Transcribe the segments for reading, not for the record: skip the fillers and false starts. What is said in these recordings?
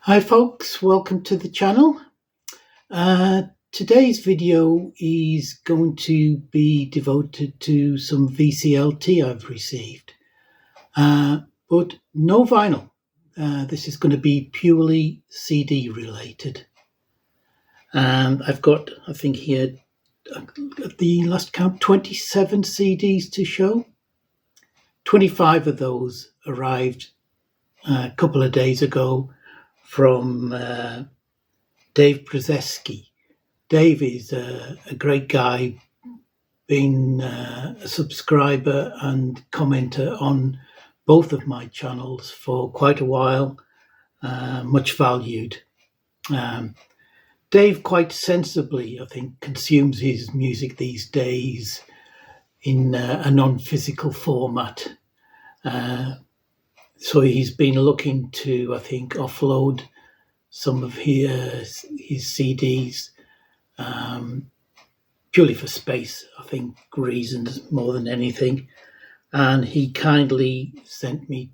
Hi folks, welcome to the channel. Today's video is going to be devoted to some VCLT I've received, but no vinyl. This is going to be purely CD related. I've got, I think here, at the last count, 27 CDs to show. 25 of those arrived a couple of days ago from Dave Brzeski. Dave is a great guy, been a subscriber and commenter on both of my channels for quite a while, much valued. Dave quite sensibly, I think, consumes his music these days in a non-physical format. So he's been looking to, I think, offload some of his CDs, purely for space, I think, reasons more than anything. And he kindly sent me,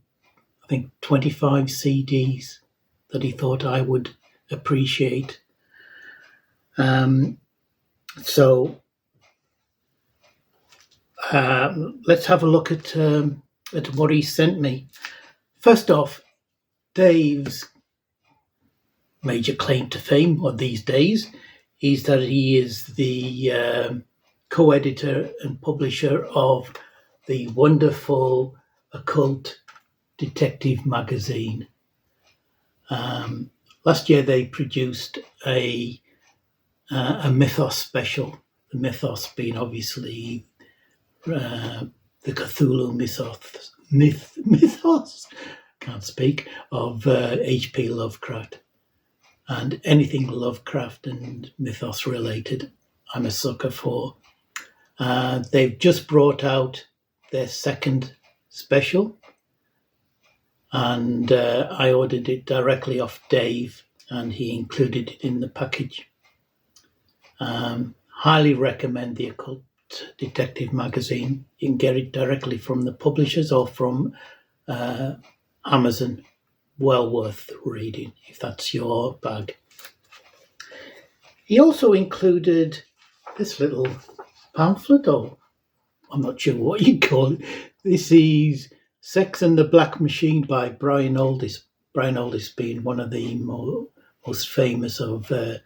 I think, 25 CDs that he thought I would appreciate. So let's have a look at what he sent me. First off, Dave's major claim to fame on these days is that he is the co-editor and publisher of the wonderful occult detective magazine. Last year they produced a mythos special, the mythos being obviously the Cthulhu mythos, can't speak, of H.P. Lovecraft. And anything Lovecraft and mythos related, I'm a sucker for. They've just brought out their second special, and I ordered it directly off Dave, and he included it in the package. Highly recommend the Occult Detective magazine. You can get it directly from the publishers or from Amazon. Well worth reading if that's your bag. He also included this little pamphlet, or I'm not sure what you call it. This is Sex and the Black Machine by Brian Aldiss. Brian Aldiss being one of the most famous of the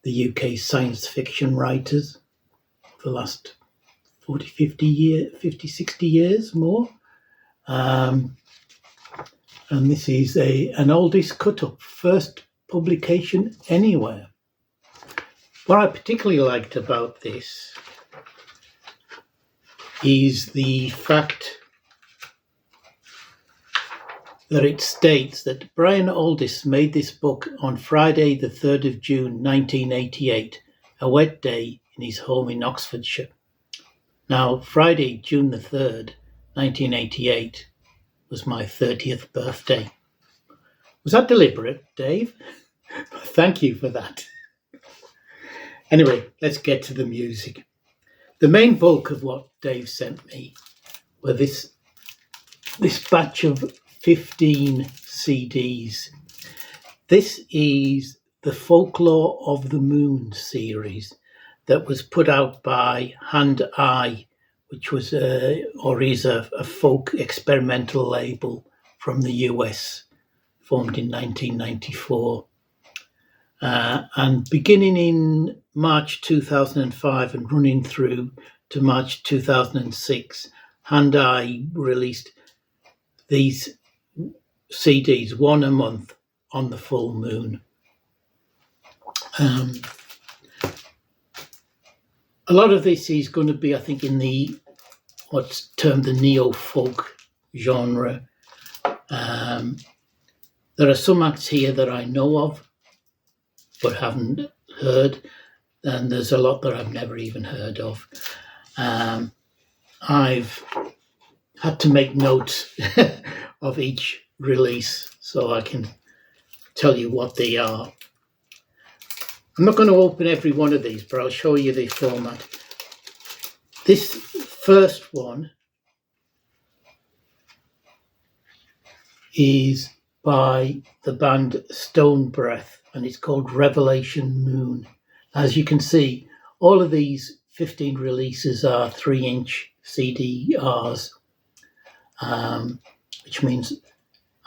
UK science fiction writers for the last 50, 60 years more. And this is an Aldiss cut-up, first publication anywhere. What I particularly liked about this is the fact that it states that Brian Aldiss made this book on Friday the 3rd of June 1988, a wet day in his home in Oxfordshire. Now, Friday, June the 3rd, 1988, was my 30th birthday. Was that deliberate, Dave? Thank you for that. Anyway, let's get to the music. The main bulk of what Dave sent me were this batch of 15 CDs. This is the Folklore of the Moon series that was put out by Hand Eye, which was is a folk experimental label from the US, formed in 1994. And beginning in March 2005 and running through to March 2006, Hand Eye released these CDs, one a month on the full moon. A lot of this is going to be, I think, in the what's termed the neo-folk genre. There are some acts here that I know of but haven't heard, and there's a lot that I've never even heard of. I've had to make notes of each release so I can tell you what they are. I'm not going to open every one of these, but I'll show you the format. This first one is by the band Stone Breath, and it's called Revelation Moon. As you can see, all of these 15 releases are 3-inch CDRs, which means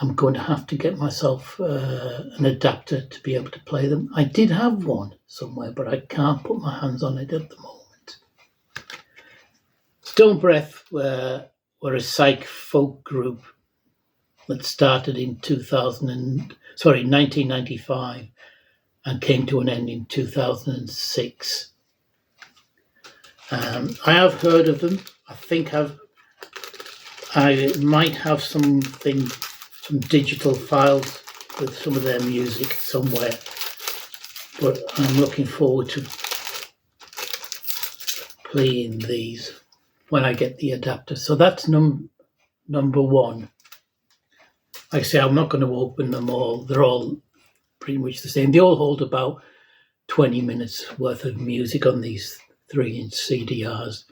I'm going to have to get myself an adapter to be able to play them. I did have one somewhere, but I can't put my hands on it at the moment. Stone Breath were a psych folk group that started in 1995 and came to an end in 2006. I have heard of them. I might have some digital files with some of their music somewhere, but I'm looking forward to playing these when I get the adapter. So that's number one. Like I say, I'm not going to open them all. They're all pretty much the same. They all hold about 20 minutes worth of music on these 3-inch CDRs.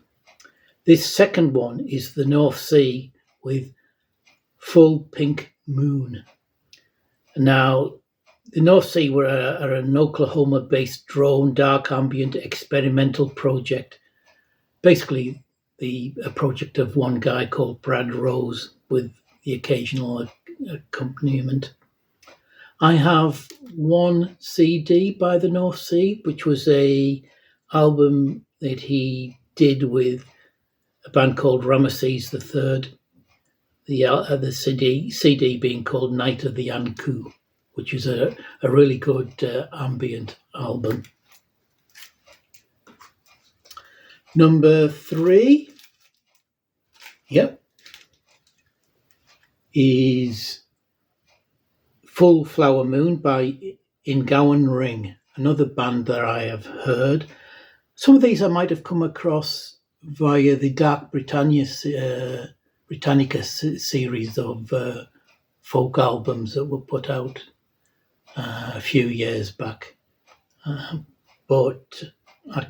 This second one is the North Sea with Full Pink Moon. Now, the North Sea are an Oklahoma-based drone dark ambient experimental project. Basically, a project of one guy called Brad Rose with the occasional accompaniment. I have one CD by the North Sea, which was a album that he did with a band called Ramesses III. The CD being called Night of the Anku, which is a really good ambient album. Number 3, is Full Flower Moon by Ingowan Ring, another band that I have heard. Some of these I might have come across via the Dark Britannica series of folk albums that were put out a few years back, but I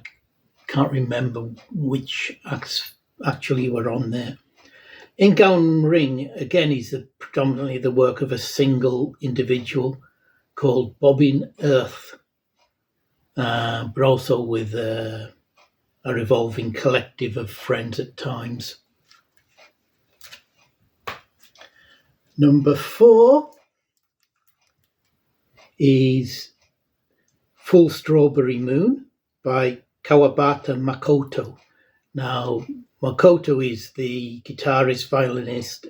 can't remember which acts actually were on there. Ingowan Ring, again, is predominantly the work of a single individual called Bobbin Earth, but also with a revolving collective of friends at times. Number 4 is Full Strawberry Moon by Kawabata Makoto. Now, Makoto is the guitarist, violinist,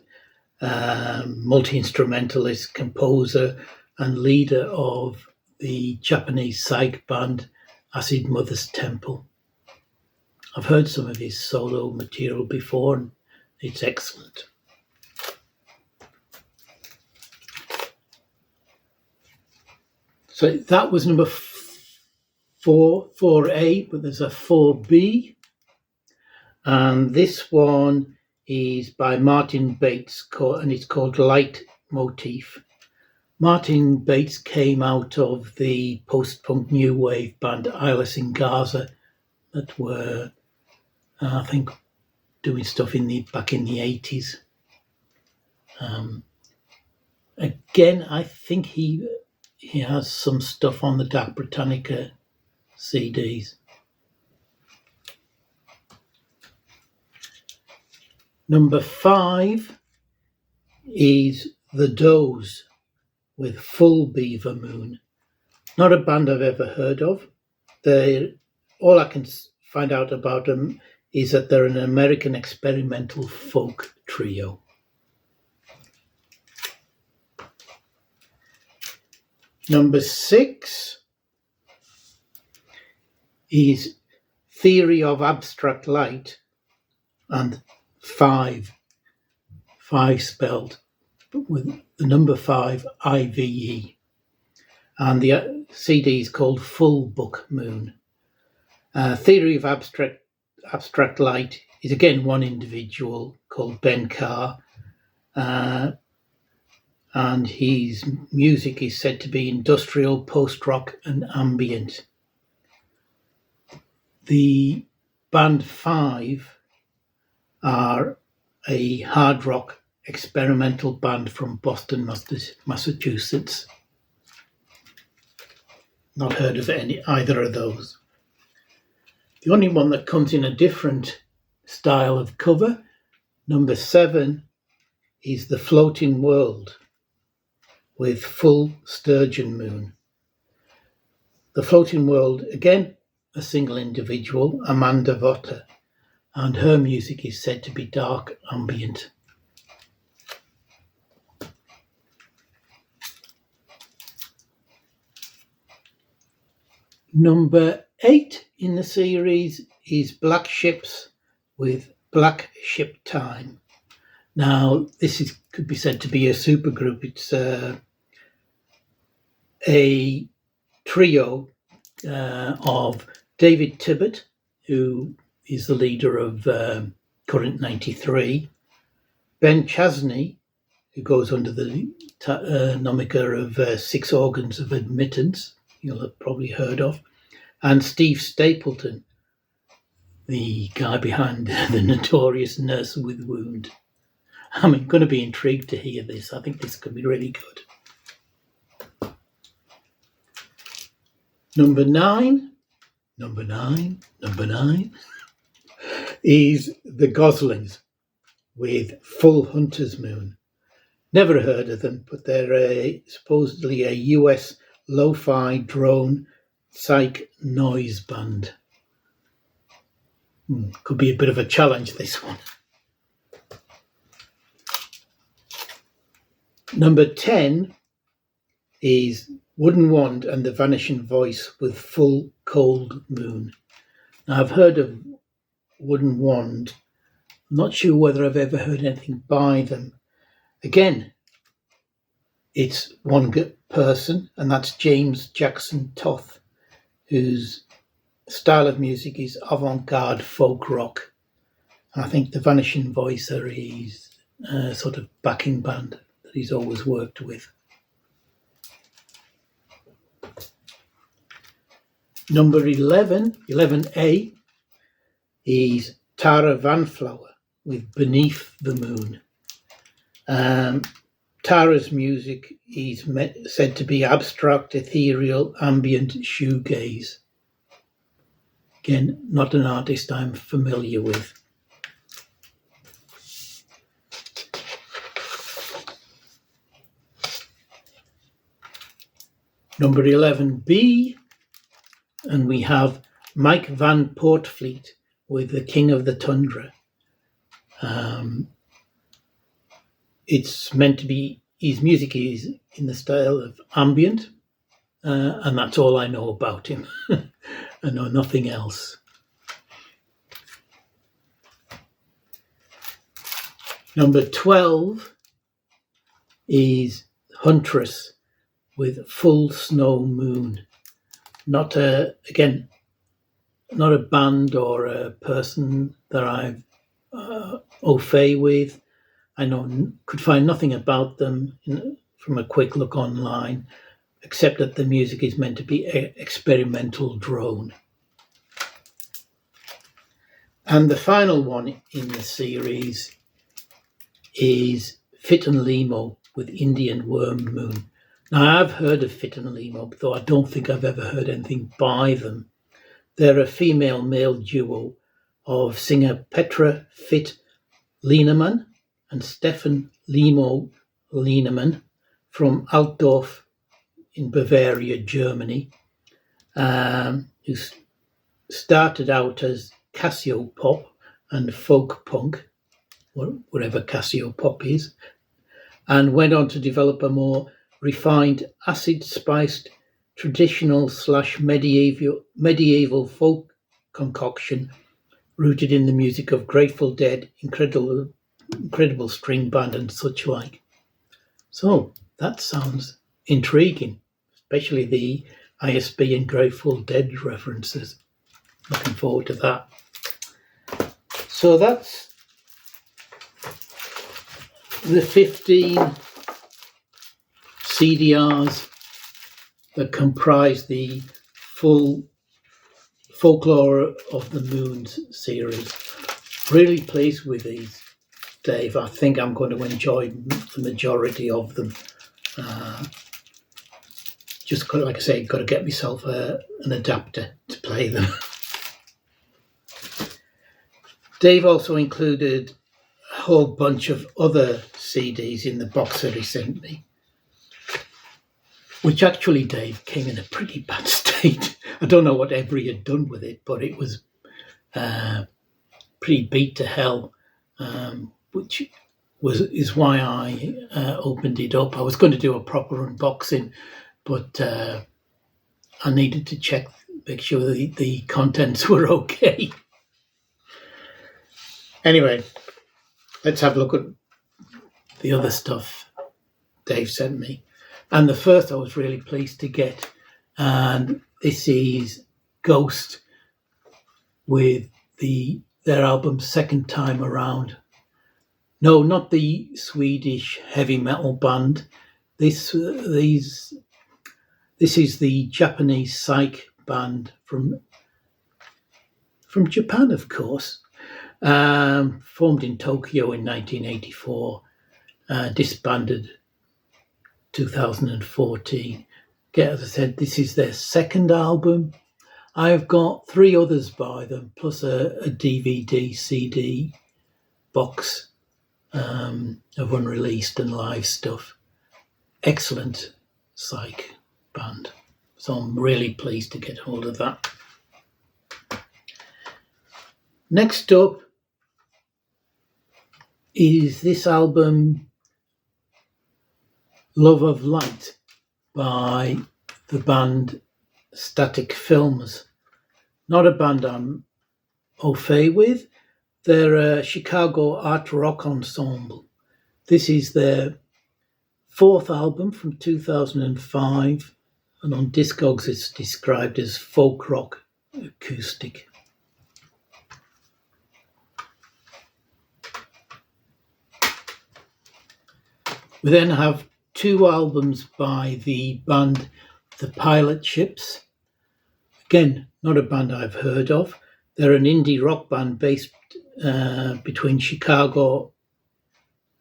multi-instrumentalist, composer, and leader of the Japanese psych band Acid Mother's Temple. I've heard some of his solo material before, and it's excellent. So that was number 4A, but there's a 4B. And this one is by Martin Bates, and it's called Light Motif. Martin Bates came out of the post-punk new wave band Eyeless in Gaza that were, I think, doing stuff back in the 80s. Again, I think he has some stuff on the Dark Britannica CDs. Number 5 is The Doors with Full Beaver Moon. Not a band I've ever heard of. All I can find out about them is that they're an American experimental folk trio. Number 6 is Theory of Abstract Light, and 5 spelled with the number 5 IVE, and the CD is called Full Book Moon. Theory of Abstract Light is again one individual called Ben Carr, and his music is said to be industrial, post-rock and ambient. The band 5 are a hard rock experimental band from Boston, Massachusetts. Not heard of either of those. The only one that comes in a different style of cover, number 7, is The Floating World with Full Sturgeon Moon. The Floating World, again, a single individual, Amanda Votter, and her music is said to be dark ambient. Number 8 in the series is Black Ships with Black Ship Time. Now, this could be said to be a supergroup. It's a trio of David Tibbett, who is the leader of Current 93, Ben Chasney, who goes under the moniker of Six Organs of Admittance, you'll have probably heard of, and Steve Stapleton, the guy behind the notorious Nurse with Wound. I'm going to be intrigued to hear this. I think this could be really good. Number nine is the Goslings with Full Hunter's Moon. Never heard of them, but they're supposedly a US lo-fi drone psych noise band. Could be a bit of a challenge, this one. Number 10 is Wooden Wand and the Vanishing Voice with Full Cold Moon. Now, I've heard of Wooden Wand. I'm not sure whether I've ever heard anything by them. Again, it's one person, and that's James Jackson Toth, whose style of music is avant-garde folk rock. And I think the Vanishing Voice are his sort of backing band that he's always worked with. Number 11A, is Tara Vanflower with Beneath the Moon. Tara's music is said to be abstract, ethereal, ambient shoegaze. Again, not an artist I'm familiar with. Number 11B, and we have Mike Van Portfleet with The King of the Tundra. It's meant to be, his music is in the style of ambient, and that's all I know about him. I know nothing else. Number 12 is Huntress with Full Snow Moon. Not a band or a person that I've au fait with. I could find nothing about them from a quick look online, except that the music is meant to be experimental drone. And the final one in the series is Fit and Limo with Indian Worm Moon. Now, I've heard of Fit and Limo, though I don't think I've ever heard anything by them. They're a female-male duo of singer Petra Fit Lienemann and Stefan Limo Lienemann from Altdorf in Bavaria, Germany, who started out as Casio pop and folk punk, whatever Casio pop is, and went on to develop a more refined, acid-spiced, traditional/medieval folk concoction rooted in the music of Grateful Dead, incredible string band and such like. So that sounds intriguing, especially the ISB and Grateful Dead references. Looking forward to that. So that's the 15 CDRs that comprise the full Folklore of the Moons series. Really pleased with these. Dave. I think I'm going to enjoy the majority of them. Just like I say, got to get myself an adapter to play them. Dave also included a whole bunch of other CDs in the box that he sent me, which actually, Dave, came in a pretty bad state. I don't know what Every had done with it, but it was pretty beat to hell, which is why I opened it up. I was going to do a proper unboxing, but I needed to make sure the contents were okay. Anyway, let's have a look at the other stuff Dave sent me. And the first I was really pleased to get, and this is Ghost with their album Second Time Around. No, not the Swedish heavy metal band. This is the Japanese psych band from Japan, of course. Formed in Tokyo in 1984, disbanded 2014. As I said, this is their second album. I've got 3 others by them, plus a DVD, CD box of unreleased and live stuff. Excellent psych band. So I'm really pleased to get hold of that. Next up is this album, Love of Light, by the band Static Films. Not a band I'm au fait with. They're a Chicago art rock ensemble. This is their 4th album from 2005, and on Discogs it's described as folk rock acoustic. We then have 2 albums by the band The Pilot Ships. Again, not a band I've heard of. They're an indie rock band based between Chicago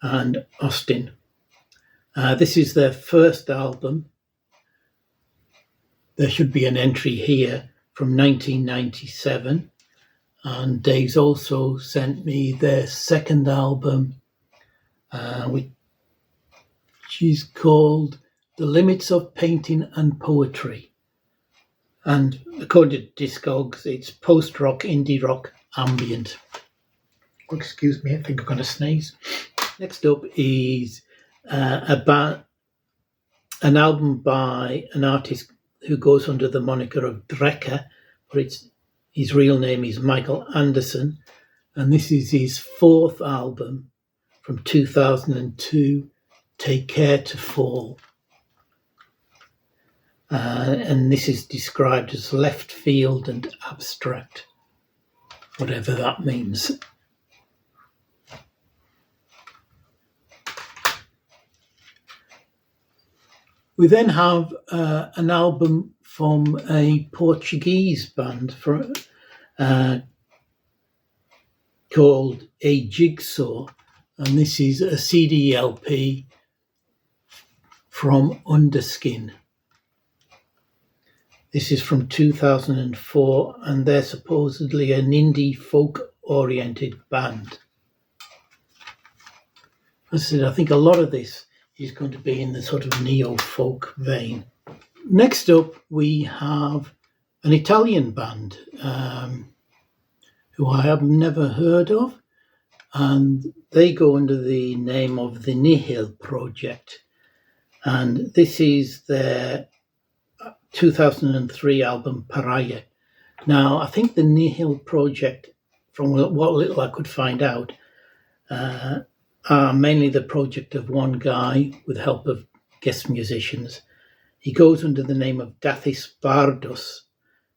and Austin. This is their first album. There should be an entry here from 1997. And Dave's also sent me their second album, which is called The Limits of Painting and Poetry. And according to Discogs, it's post-rock, indie rock, ambient. Excuse me, I think I'm going to sneeze. Next up is an album by an artist who goes under the moniker of Drecker, but his real name is Michael Anderson, and this is his 4th album from 2002, Take Care to Fall. And this is described as left field and abstract, whatever that means. We then have an album from a Portuguese band called A Jigsaw, and this is a CD LP from Underskin. This is from 2004, and they're supposedly an indie folk-oriented band. As I said, I think a lot of this is going to be in the sort of neo-folk vein. Next up, we have an Italian band who I have never heard of, and they go under the name of the Nihil Project. And this is their 2003 album, Pariah. Now, I think the Nihil Project, from what little I could find out, are mainly the project of one guy with the help of guest musicians. He goes under the name of Dathis Bardos,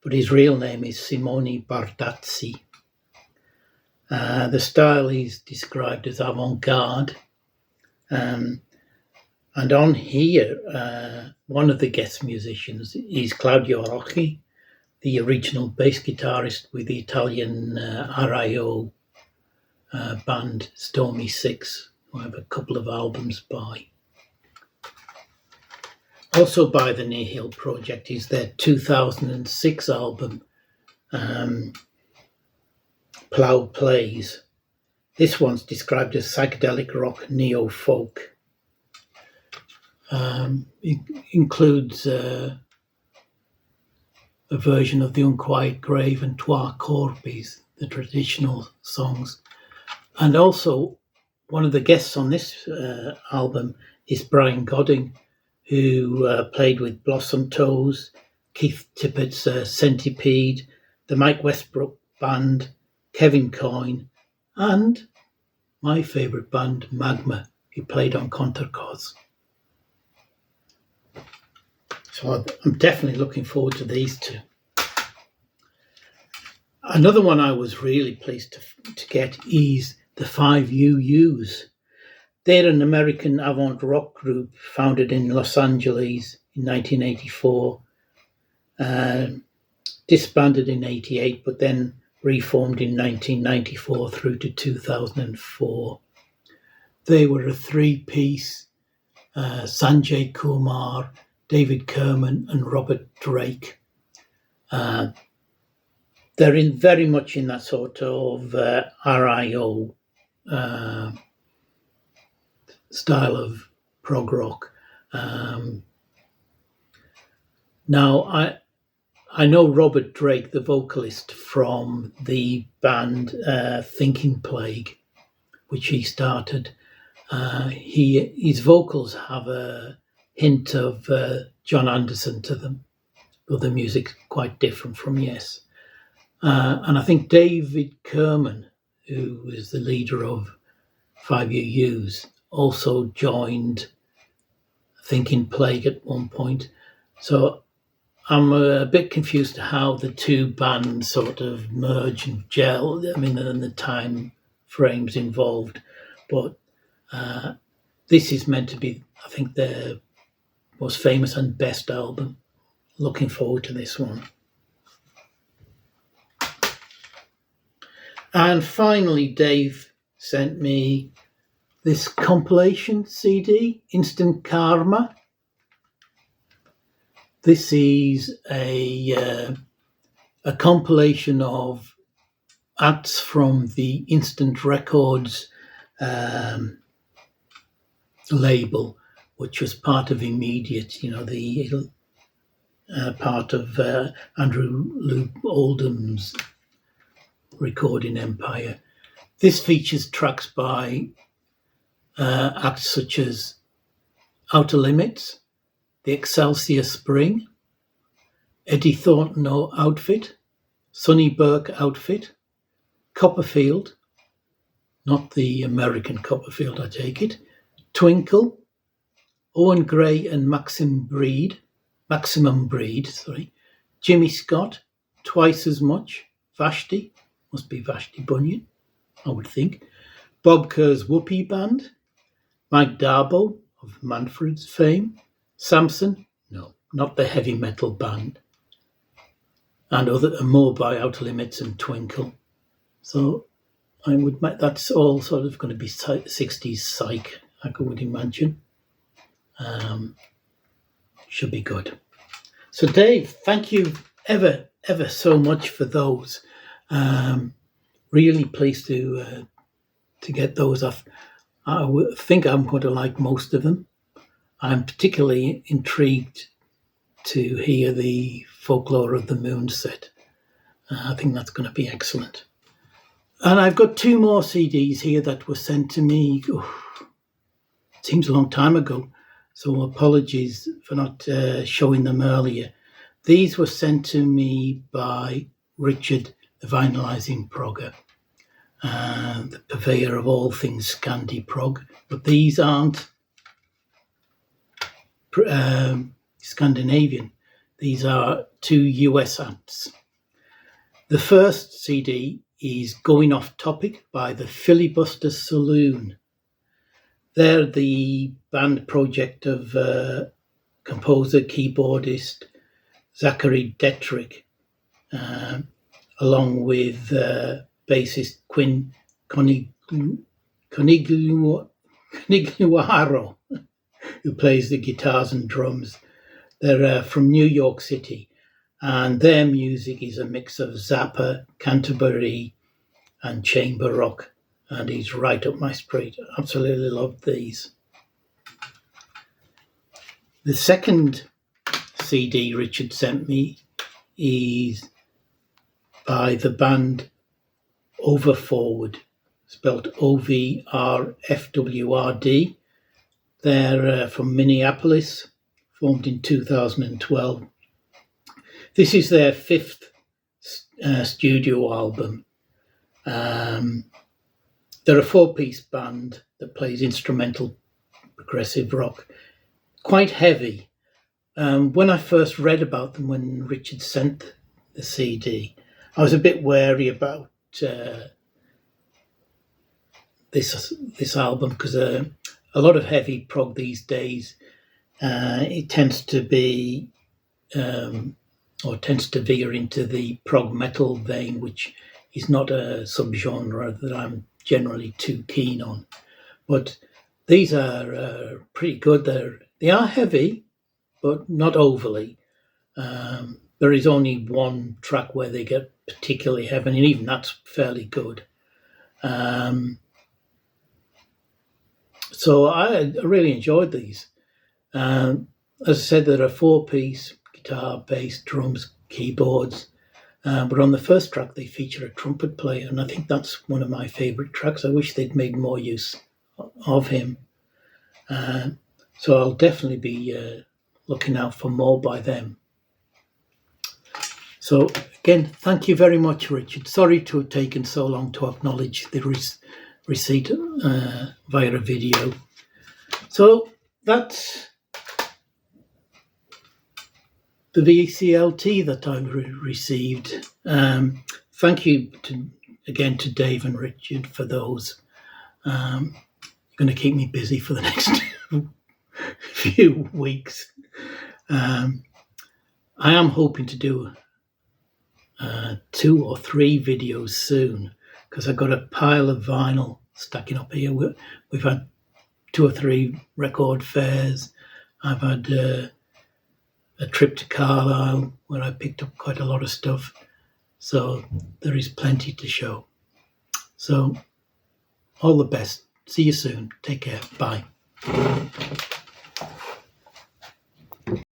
but his real name is Simone Bardazzi. The style is described as avant-garde. And on here, one of the guest musicians is Claudio Rocchi, the original bass guitarist with the Italian RIO band Stormy Six, who I have a couple of albums by. Also by the Nihil Project is their 2006 album, Plough Plays. This one's described as psychedelic rock neo-folk. It includes a version of The Unquiet Grave and Trois Corpis, the traditional songs. And also, one of the guests on this album is Brian Godding, who played with Blossom Toes, Keith Tippett's Centipede, the Mike Westbrook Band, Kevin Coyne, and my favourite band, Magma, who played on Contercos. So I'm definitely looking forward to these two. Another one I was really pleased to get is the 5 UUs. They're an American avant rock group founded in Los Angeles in 1984, disbanded in 88, but then reformed in 1994 through to 2004. They were a 3-piece, Sanjay Kumar, David Kerman and Robert Drake. They're very much in that sort of RIO style of prog rock. Now, I know Robert Drake, the vocalist, from the band Thinking Plague, which he started. His vocals have a hint of John Anderson to them, though the music's quite different from Yes. And I think David Kerman, who is the leader of 5 UUs, also joined Thinking Plague at one point. So I'm a bit confused how the two bands sort of merge and gel, and the time frames involved. But this is meant to be, I think, their most famous and best album. Looking forward to this one. And finally, Dave sent me this compilation CD, Instant Karma. This is a compilation of acts from the Instant Records label, which was part of Immediate, the part of Andrew Luke Oldham's recording empire. This features tracks by acts such as Outer Limits, The Excelsior Spring, Eddie Thornton Outfit, Sonny Burke Outfit, Copperfield, not the American Copperfield, I take it, Twinkle, Owen Gray and Maximum Breed, Jimmy Scott, Twice as Much, Vashti, must be Vashti Bunyan, I would think, Bob Kerr's Whoopee Band, Mike Darbo of Manfred's fame, Samson, no, not the heavy metal band, and more by Outer Limits and Twinkle. So that's all sort of going to be 60s psych, I would imagine. Should be good. So Dave, thank you ever so much for those. Really pleased to get those off. I think I'm going to like most of them. I'm particularly intrigued to hear the Folklore of the Moon set. I think that's going to be excellent. And I've got 2 more CDs here that were sent to me. It seems a long time ago, so apologies for not showing them earlier. These were sent to me by Richard, the Vinylizing Progger, the purveyor of all things Scandi prog, but these aren't Scandinavian. These are 2 US acts. The first CD is Going Off Topic by the Filibuster Saloon. They're the band project of composer, keyboardist Zachary Detrick, along with bassist Connie Conigliaro, who plays the guitars and drums. They're from New York City, and their music is a mix of Zappa, Canterbury, and chamber rock, and he's right up my street. Absolutely love these. The second CD Richard sent me is by the band Overforward, spelled OVRFWRD. They're from Minneapolis, formed in 2012. This is their fifth studio album. They're a four-piece band that plays instrumental progressive rock, quite heavy. When I first read about them, when Richard sent the CD, I was a bit wary about this album because a lot of heavy prog these days, it tends to be or tends to veer into the prog metal vein, which is not a subgenre that I'm generally too keen on. But these are pretty good. They are heavy, but not overly. There is only one track where they get particularly heavy, and even that's fairly good. So I really enjoyed these. As I said, they're a four-piece: guitar, bass, drums, keyboards. But on the first track, they feature a trumpet player, and I think that's one of my favourite tracks. I wish they'd made more use of him. So I'll definitely be looking out for more by them. So again, thank you very much, Richard. Sorry to have taken so long to acknowledge the receipt via a video. So that's the VCLT that I received. Thank you again to Dave and Richard for those. You're going to keep me busy for the next few weeks. I am hoping to do 2 or 3 videos soon because I've got a pile of vinyl stacking up here. We've had 2 or 3 record fairs. I've had a trip to Carlisle where I picked up quite a lot of stuff. So there is plenty to show. So all the best. See you soon. Take care. Bye.